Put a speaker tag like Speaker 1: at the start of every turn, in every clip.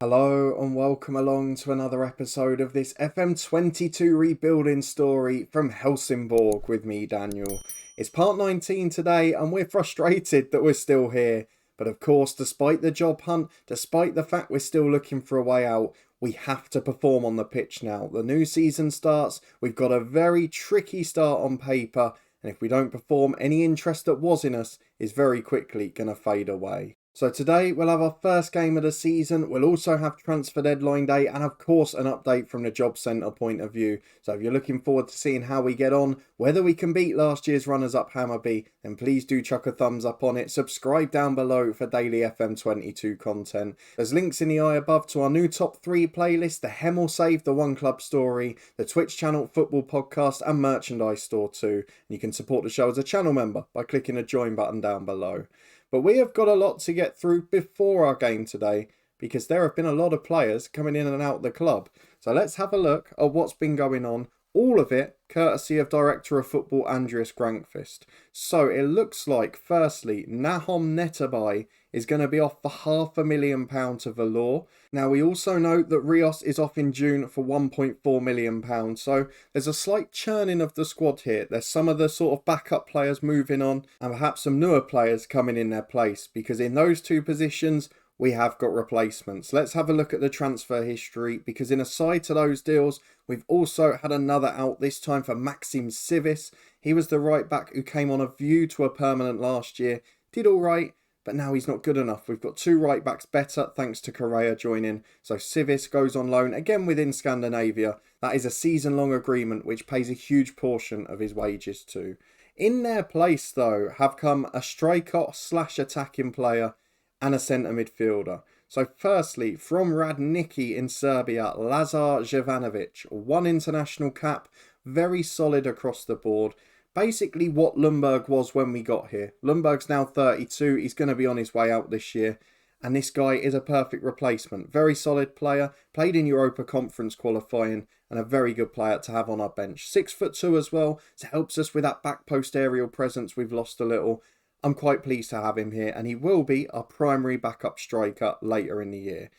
Speaker 1: Hello and welcome along to another episode of this FM22 Rebuilding story from Helsingborg with me, Daniel. It's part 19 today and we're frustrated that we're still here. But of course, despite the job hunt, despite the fact we're still looking for a way out, we have to perform on the pitch now. The new season starts, we've got a very tricky start on paper, and if we don't perform, any interest that was in us is very quickly going to fade away. So today we'll have our first game of the season, we'll also have transfer deadline day and of course an update from the job centre point of view. So if you're looking forward to seeing how we get on, whether we can beat last year's runners-up Hammarby, then please do chuck a thumbs up on it, subscribe down below for daily FM22 content. There's links in the eye above to our new top 3 playlist, the Hemel Save, the One Club Story, the Twitch channel Football Podcast and merchandise store too. And you can support the show as a channel member by clicking the join button down below. But we have got a lot to get through before our game today because there have been a lot of players coming in and out of the club. So let's have a look at what's been going on. All of it courtesy of Director of Football Andreas Grankvist. So it looks like, firstly, Nahom Netabay is going to be off for £500,000 to Valor. Now we also know that Rios is off in June for £1.4 million. So there's a slight churning of the squad here. There's some of the sort of backup players moving on and perhaps some newer players coming in their place, because in those two positions we have got replacements. Let's have a look at the transfer history, because in aside to those deals, we've also had another out, this time for Maxim Civis. He was the right back who came on a view to a permanent last year. Did all right, but now he's not good enough. We've got two right backs better thanks to Correa joining. So Civis goes on loan again within Scandinavia. That is a season-long agreement which pays a huge portion of his wages too. In their place though have come a striker/attacking player and a centre midfielder. So firstly, from Radniki in Serbia, Lazar Jovanovic, 1 international cap, very solid across the board. Basically what Lundberg was when we got here. Lundberg's now 32, he's going to be on his way out this year. And this guy is a perfect replacement. Very solid player, played in Europa Conference qualifying, and a very good player to have on our bench. 6'2" as well, so helps us with that back post aerial presence we've lost a little. I'm quite pleased to have him here, and he will be our primary backup striker later in the year.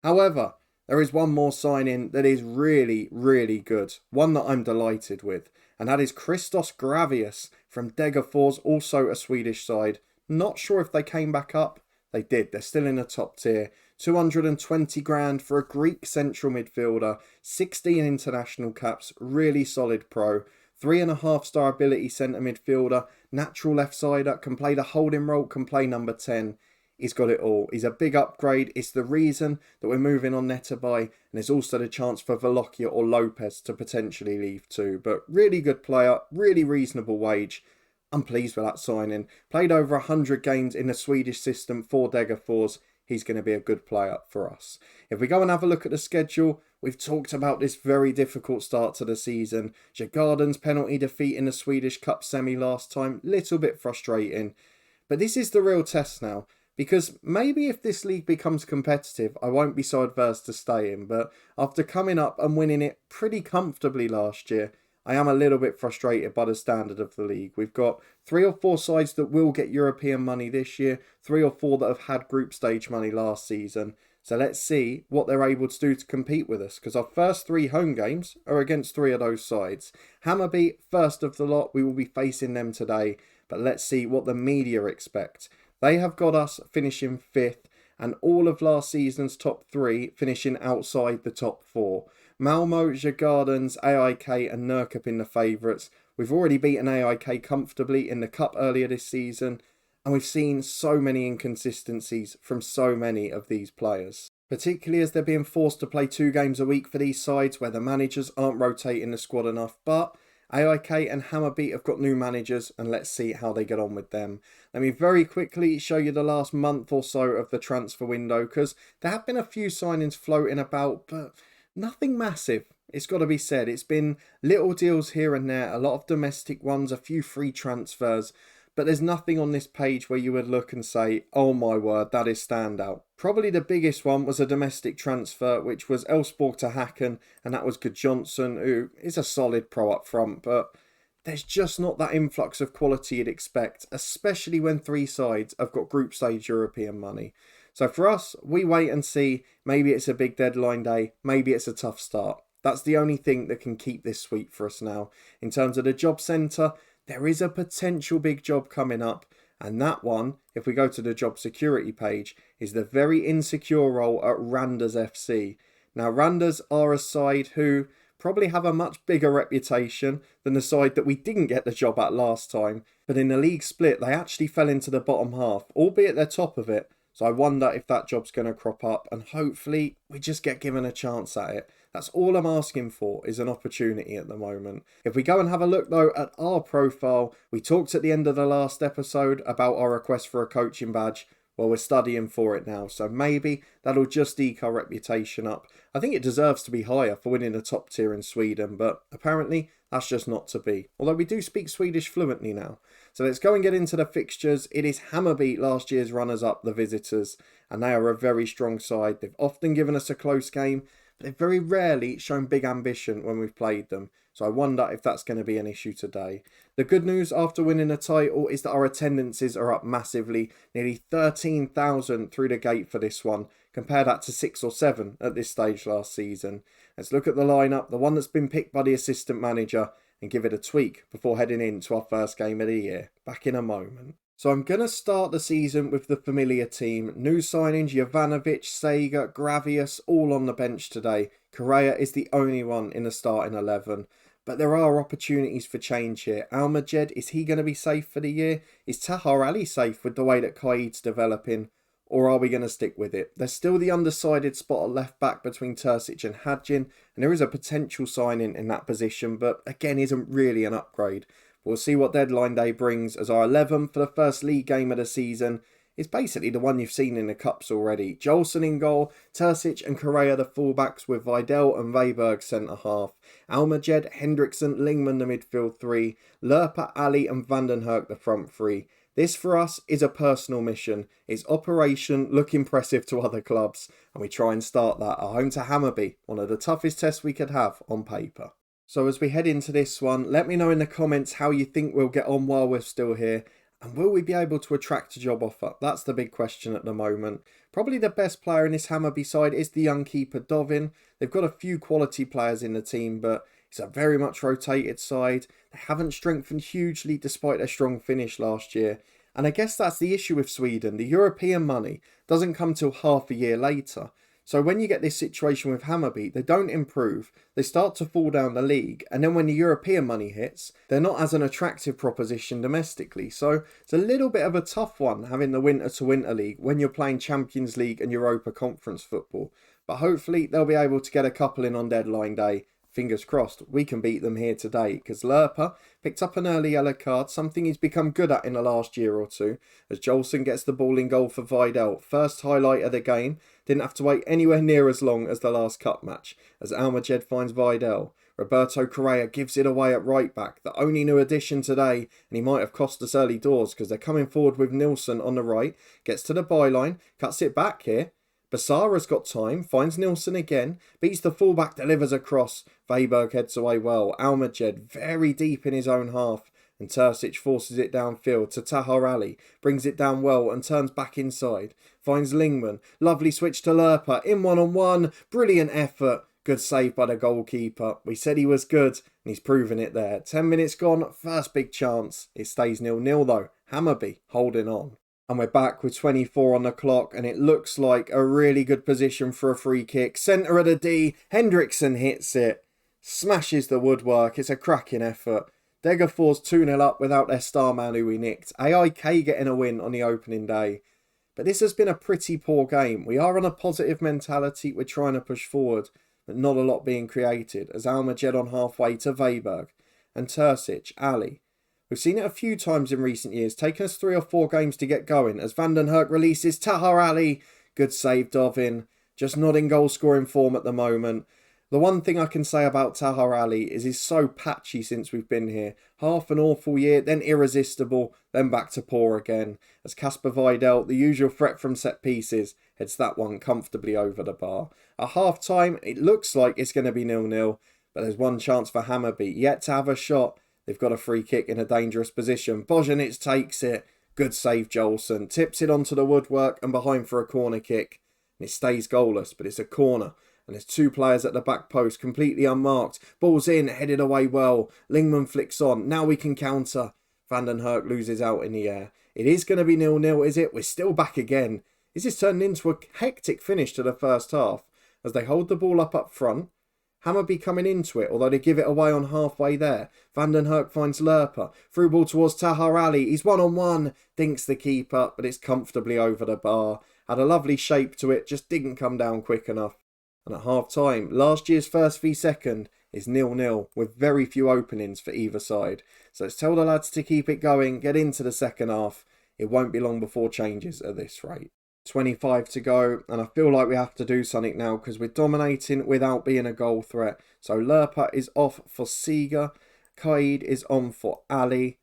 Speaker 1: However, there is one more signing that is really, really good. One that I'm delighted with, and that is Christos Gravius from Degerfors, also a Swedish side. Not sure if they came back up. They did. They're still in the top tier. 220 grand for a Greek central midfielder. 16 international caps. Really solid pro. 3.5-star ability centre midfielder, natural left-sider, can play the holding role, can play number 10. He's got it all. He's a big upgrade. It's the reason that we're moving on Netabay, and there's also the chance for Velokia or Lopez to potentially leave too. But really good player, really reasonable wage. I'm pleased with that signing. Played over 100 games in the Swedish system for Degerfors. He's going to be a good player for us. If we go and have a look at the schedule, we've talked about this very difficult start to the season. Djurgården's penalty defeat in the Swedish Cup semi last time, little bit frustrating. But this is the real test now, because maybe if this league becomes competitive, I won't be so adverse to staying. But after coming up and winning it pretty comfortably last year, I am a little bit frustrated by the standard of the league. We've got 3 or 4 sides that will get European money this year, 3 or 4 that have had group stage money last season. So let's see what they're able to do to compete with us, because our first 3 home games are against 3 of those sides. Hammarby, first of the lot, we will be facing them today, but let's see what the media expect. They have got us finishing 5th, and all of last season's top 3 finishing outside the top 4. Malmo, Djurgårdens, AIK and Nurkop the favourites. We've already beaten AIK comfortably in the Cup earlier this season, and we've seen so many inconsistencies from so many of these players. Particularly as they're being forced to play 2 games a week for these sides where the managers aren't rotating the squad enough, but AIK and Hammarby have got new managers, and let's see how they get on with them. Let me very quickly show you the last month or so of the transfer window, because there have been a few signings floating about, but nothing massive. It's got to be said. It's been little deals here and there, a lot of domestic ones, a few free transfers, but there's nothing on this page where you would look and say, oh my word, that is standout. Probably the biggest one was a domestic transfer, which was Elfsborg to Häcken, and that was Johnson, who is a solid pro up front, but there's just not that influx of quality you'd expect, especially when 3 sides have got group stage European money. So for us, we wait and see. Maybe it's a big deadline day, maybe it's a tough start. That's the only thing that can keep this sweet for us now. In terms of the job centre, there is a potential big job coming up. And that one, if we go to the job security page, is the very insecure role at Randers FC. Now, Randers are a side who probably have a much bigger reputation than the side that we didn't get the job at last time. But in the league split, they actually fell into the bottom half, albeit they're top of it. So I wonder if that job's going to crop up, and hopefully we just get given a chance at it. That's all I'm asking for, is an opportunity at the moment. If we go and have a look though at our profile, we talked at the end of the last episode about our request for a coaching badge. Well, we're studying for it now, so maybe that'll just eke our reputation up. I think it deserves to be higher for winning the top tier in Sweden, but apparently that's just not to be. Although we do speak Swedish fluently now. So let's go and get into the fixtures. It is Hammarby, last year's runners-up, the visitors, and they are a very strong side. They've often given us a close game, but they've very rarely shown big ambition when we've played them. So I wonder if that's going to be an issue today. The good news after winning a title is that our attendances are up massively. Nearly 13,000 through the gate for this one. Compare that to 6 or 7 at this stage last season. Let's look at the lineup, the one that's been picked by the assistant manager, and give it a tweak before heading into our first game of the year. Back in a moment. So I'm going to start the season with the familiar team. New signings, Jovanovic, Sager, Gravius, all on the bench today. Correa is the only one in the starting 11. But there are opportunities for change here. Almaged, is he going to be safe for the year? Is Tahar Ali safe with the way that Qaid's developing? Or are we going to stick with it? There's still the undecided spot at left back between Terzic and Hadjin. And there is a potential signing in that position, but again isn't really an upgrade. We'll see what deadline day brings, as our 11 for the first league game of the season is basically the one you've seen in the cups already. Jolson in goal, Terzic and Correa the fullbacks, with Vidal and Weiberg centre half. Almaged, Hendrickson, Lingman the midfield 3, Lerpa, Ali and Vandenherk the front 3. This for us is a personal mission. It's Operation Look Impressive to other clubs, and we try and start that at home to Hammarby, one of the toughest tests we could have on paper. So as we head into this one, let me know in the comments how you think we'll get on while we're still here. And will we be able to attract a job offer? That's the big question at the moment. Probably the best player in this Hammarby side is the young keeper Dovin. They've got a few quality players in the team, but it's a very much rotated side. They haven't strengthened hugely despite their strong finish last year. And I guess that's the issue with Sweden. The European money doesn't come till half a year later. So when you get this situation with Hammarby, they don't improve, they start to fall down the league, and then when the European money hits, they're not as an attractive proposition domestically. So it's a little bit of a tough one having the winter to winter league when you're playing Champions League and Europa Conference football. But hopefully they'll be able to get a couple in on deadline day. Fingers crossed we can beat them here today, because Lerpa picked up an early yellow card, something he's become good at in the last year or two, as Jolson gets the ball in goal for Vidal. First highlight of the game, didn't have to wait anywhere near as long as the last cup match, as Almaged finds Vidal. Roberto Correa gives it away at right back, the only new addition today, and he might have cost us early doors because they're coming forward with Nilsson on the right, gets to the byline, cuts it back here. Basara's got time, finds Nilsson again, beats the fullback, delivers a cross. Weiberg heads away well. Almaged very deep in his own half, and Terzic forces it downfield to Tahar Ali, brings it down well and turns back inside. Finds Lingman, lovely switch to Lerpa, in one-on-one, brilliant effort. Good save by the goalkeeper. We said he was good, and he's proven it there. 10 minutes gone, first big chance. It stays 0-0 though. Hammarby holding on. And we're back with 24 on the clock, and it looks like a really good position for a free kick. Centre of the D, Hendrickson hits it. Smashes the woodwork, it's a cracking effort. Degerfors 2-0 up without their star man who we nicked. AIK getting a win on the opening day. But this has been a pretty poor game. We are on a positive mentality, we're trying to push forward, but not a lot being created, as Almaged on halfway to Weiberg. And Terzic, Ali. We've seen it a few times in recent years, taken us 3 or 4 games to get going, as Vandenherk releases Tahar Ali. Good save, Dovin. Just not in goal scoring form at the moment. The one thing I can say about Tahar Ali is he's so patchy since we've been here. Half an awful year, then irresistible, then back to poor again. As Kasper Vidal, the usual threat from set pieces, heads that one comfortably over the bar. At half time, it looks like it's going to be 0-0, but there's one chance for Hammarby, yet to have a shot. They've got a free kick in a dangerous position. Bojanic takes it. Good save, Jolson. Tips it onto the woodwork and behind for a corner kick. And it stays goalless, but it's a corner. And there's two players at the back post, completely unmarked. Ball's in, headed away well. Lingman flicks on. Now we can counter. Van den Herk loses out in the air. It is going to be 0-0, is it? We're still back again. Is this turned into a hectic finish to the first half? As they hold the ball up front. Hammarby coming into it, although they give it away on halfway there. Van den Herk finds Lerper. Through ball towards Tahar Ali. He's 1-on-1. Dinks the keeper, but it's comfortably over the bar. Had a lovely shape to it, just didn't come down quick enough. And at half time, last year's first v second is 0-0 with very few openings for either side. So let's tell the lads to keep it going, get into the second half. It won't be long before changes at this rate. 25 to go, and I feel like we have to do something now because we're dominating without being a goal threat. So Lerpa is off for Seeger, Kaid is on for Ali.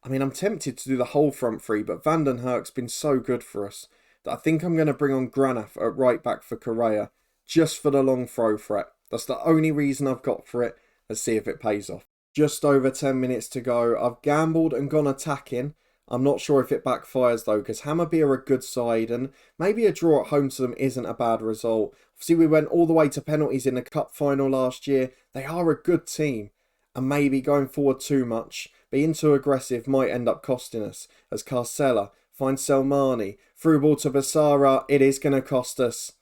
Speaker 1: I mean, I'm tempted to do the whole front three, but Van den Herk's been so good for us that I think I'm going to bring on Granath at right back for Correa, just for the long throw threat. That's the only reason I've got for it. Let's see if it pays off. Just over 10 minutes to go. I've gambled and gone attacking. I'm not sure if it backfires though, because Hammarby are a good side and maybe a draw at home to them isn't a bad result. Obviously, we went all the way to penalties in the cup final last year. They are a good team, and maybe going forward too much, being too aggressive might end up costing us. As Carcella finds Selmani, through ball to Basara, it is going to cost us.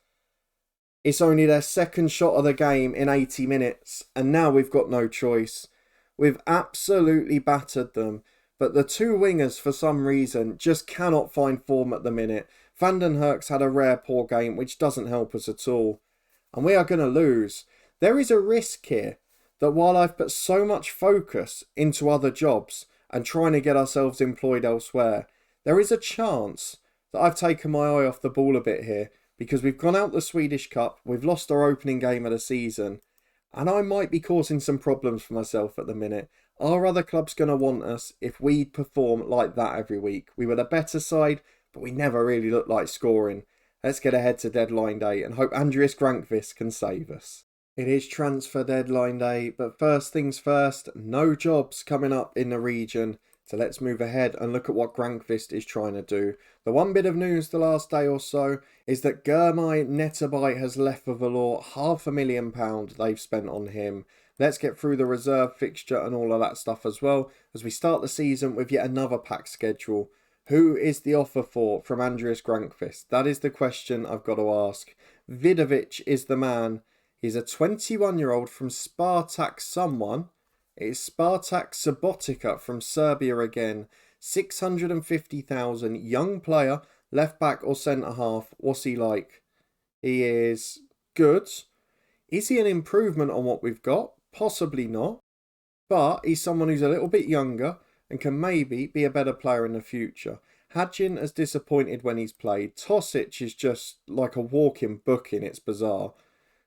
Speaker 1: It's only their second shot of the game in 80 minutes, and now we've got no choice. We've absolutely battered them. But the two wingers, for some reason, just cannot find form at the minute. Van den Herk's had a rare poor game, which doesn't help us at all. And we are going to lose. There is a risk here that while I've put so much focus into other jobs and trying to get ourselves employed elsewhere, there is a chance that I've taken my eye off the ball a bit here because we've gone out the Swedish Cup, we've lost our opening game of the season, and I might be causing some problems for myself at the minute. Are other clubs going to want us if we perform like that every week? We were the better side, but we never really looked like scoring. Let's get ahead to deadline day and hope Andreas Grankvist can save us. It is transfer deadline day, but first things first, no jobs coming up in the region. So let's move ahead and look at what Grankvist is trying to do. The one bit of news the last day or so is that Germay Netabay has left for Valor. £500,000 they've spent on him. Let's get through the reserve fixture and all of that stuff as well as we start the season with yet another packed schedule. Who is the offer for from Andreas Grankvist? That is the question I've got to ask. Vidovic is the man. He's a 21-year-old from Spartak someone. It is Spartak Subotica from Serbia again. 650,000, young player, left back or centre half. What's he like? He is good. Is he an improvement on what we've got? Possibly not, but he's someone who's a little bit younger and can maybe be a better player in the future. Hadjin has disappointed when he's played. Tosic is just like a walking booking, it's bizarre.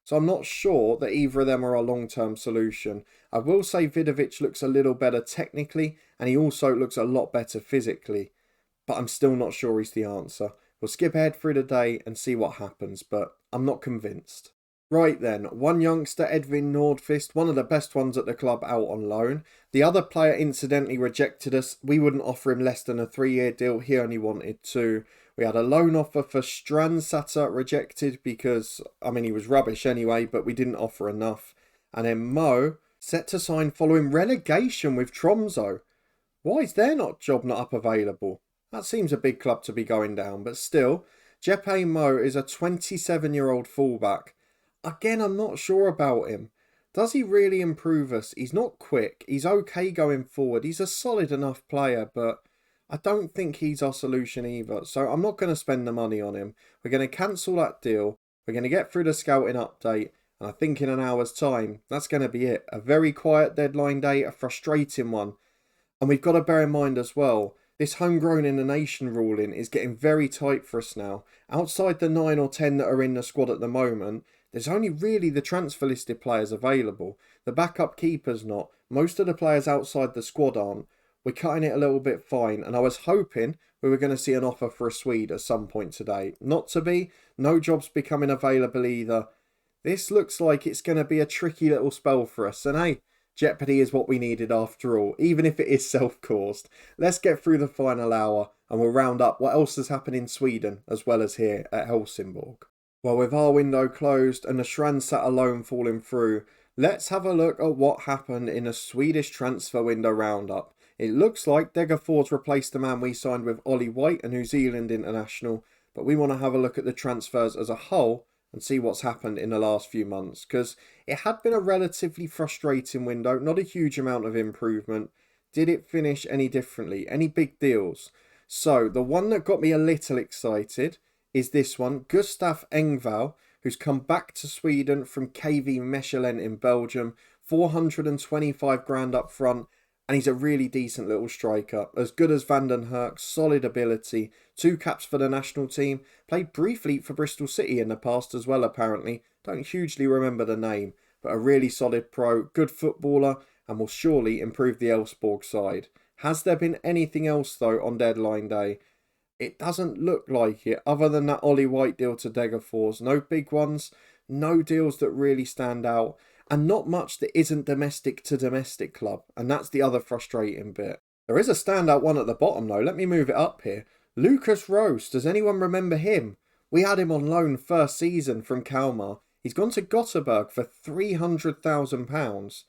Speaker 1: So I'm not sure that either of them are a long-term solution. I will say Vidovic looks a little better technically and he also looks a lot better physically, but I'm still not sure he's the answer. We'll skip ahead through the day and see what happens, but I'm not convinced. Right then, one youngster, Edvin Nordqvist, one of the best ones at the club, out on loan. The other player incidentally rejected us. We wouldn't offer him less than a 3-year deal. He only wanted 2. We had a loan offer for Strandsatter rejected because, I mean, he was rubbish anyway, but we didn't offer enough. And then Mo, set to sign following relegation with Tromsø. Why is their job not up available? That seems a big club to be going down, but still, Jeppe Mo is a 27-year-old fullback. Again, I'm not sure about him. Does he really improve us? He's not quick. He's okay going forward. He's a solid enough player, but I don't think he's our solution either. So I'm not going to spend the money on him. We're going to cancel that deal. We're going to get through the scouting update. And I think in an hour's time, that's going to be it. A very quiet deadline day, a frustrating one. And we've got to bear in mind as well, this homegrown in the nation ruling is getting very tight for us now. Outside the 9 or 10 that are in the squad at the moment, there's only really the transfer listed players available. The backup keeper's not. Most of the players outside the squad aren't. We're cutting it a little bit fine, and I was hoping we were going to see an offer for a Swede at some point today. Not to be. No jobs becoming available either. This looks like it's going to be a tricky little spell for us. And hey, Jeopardy is what we needed after all, even if it is self-caused. Let's get through the final hour and we'll round up what else has happened in Sweden as well as here at Helsingborg. Well, with our window closed and the Schransat alone falling through, let's have a look at what happened in a Swedish transfer window roundup. It looks like Degerfors replaced the man we signed with Ollie White, a New Zealand international, but we want to have a look at the transfers as a whole and see what's happened in the last few months, because it had been a relatively frustrating window, not a huge amount of improvement. Did it finish any differently? Any big deals? So the one that got me a little excited is this one, Gustav Engvall, who's come back to Sweden from KV Mechelen in Belgium, 425 grand up front, and he's a really decent little striker, as good as Van den Herk, solid ability, 2 caps for the national team, played briefly for Bristol City in the past as well apparently, don't hugely remember the name, but a really solid pro, good footballer, and will surely improve the Elfsborg side. Has there been anything else though on deadline day? It doesn't look like it, other than that Ollie White deal to Degerfors. No big ones, no deals that really stand out, and not much that isn't domestic to domestic club, and that's the other frustrating bit. There is a standout one at the bottom though, let me move it up here. Lucas Roos, does anyone remember him? We had him on loan first season from Kalmar. He's gone to Gothenburg for £300,000.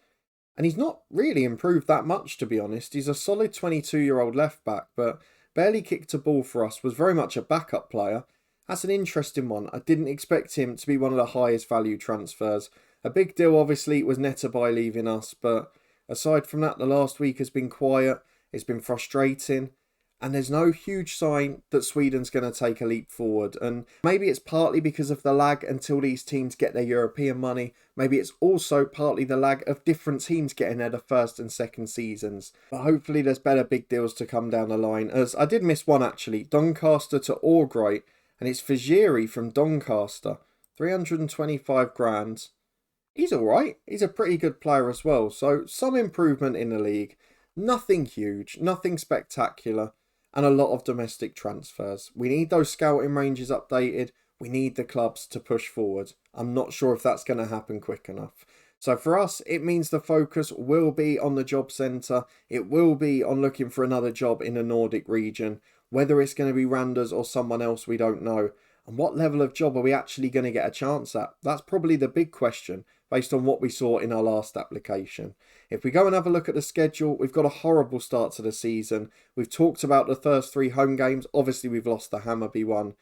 Speaker 1: And he's not really improved that much, to be honest. He's a solid 22-year-old left back, but barely kicked a ball for us, was very much a backup player. That's an interesting one. I didn't expect him to be one of the highest value transfers. A big deal obviously was Netabay leaving us, but aside from that, the last week has been quiet. It's been frustrating. And there's no huge sign that Sweden's going to take a leap forward. And maybe it's partly because of the lag until these teams get their European money. Maybe it's also partly the lag of different teams getting their first and second seasons. But hopefully there's better big deals to come down the line. As I did miss one actually, Doncaster to Orgright. And it's Fajiri from Doncaster. 325 grand. He's alright. He's a pretty good player as well. So some improvement in the league. Nothing huge, nothing spectacular. And a lot of domestic transfers. We need those scouting ranges updated. We need the clubs to push forward. I'm not sure if that's going to happen quick enough. So for us, it means the focus will be on the job centre. It will be on looking for another job in the Nordic region. Whether it's going to be Randers or someone else, we don't know. And what level of job are we actually going to get a chance at? That's probably the big question based on what we saw in our last application. If we go and have a look at the schedule, we've got a horrible start to the season. We've talked about the first 3 home games. Obviously, we've lost the Hammarby one.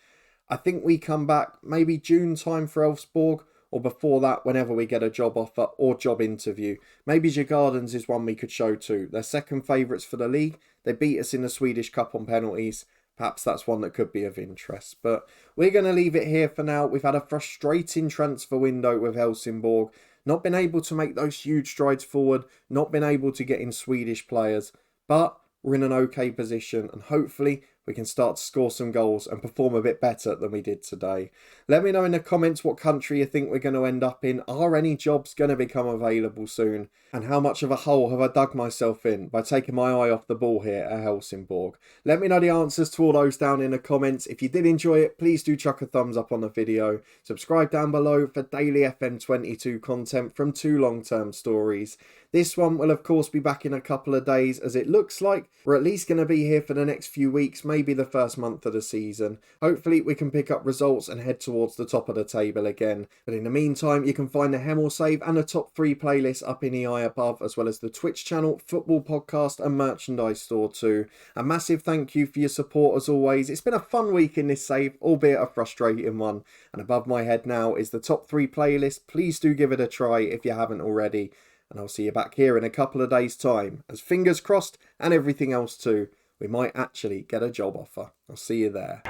Speaker 1: I think we come back maybe June time for Elfsborg, or before that, whenever we get a job offer or job interview. Maybe Djurgårdens is one we could show too. They're second favourites for the league. They beat us in the Swedish Cup on penalties. Perhaps that's one that could be of interest. But we're going to leave it here for now. We've had a frustrating transfer window with Helsingborg. Not been able to make those huge strides forward. Not been able to get in Swedish players. But we're in an okay position. And hopefully we can start to score some goals and perform a bit better than we did today. Let me know in the comments what country you think we're going to end up in. Are any jobs going to become available soon? And how much of a hole have I dug myself in by taking my eye off the ball here at Helsingborg? Let me know the answers to all those down in the comments. If you did enjoy it, please do chuck a thumbs up on the video. Subscribe down below for daily FM22 content from 2 long-term stories. This one will of course be back in a couple of days, as it looks like we're at least going to be here for the next few weeks, maybe the first month of the season. Hopefully we can pick up results and head towards the top of the table again. But in the meantime, you can find the Hemel Save and the top 3 playlists up in the eye above, as well as the Twitch channel, football podcast and merchandise store too. A massive thank you for your support as always. It's been a fun week in this save, albeit a frustrating one. And above my head now is the top 3 playlist. Please do give it a try if you haven't already. And I'll see you back here in a couple of days' time, as fingers crossed and everything else too, we might actually get a job offer. I'll see you there.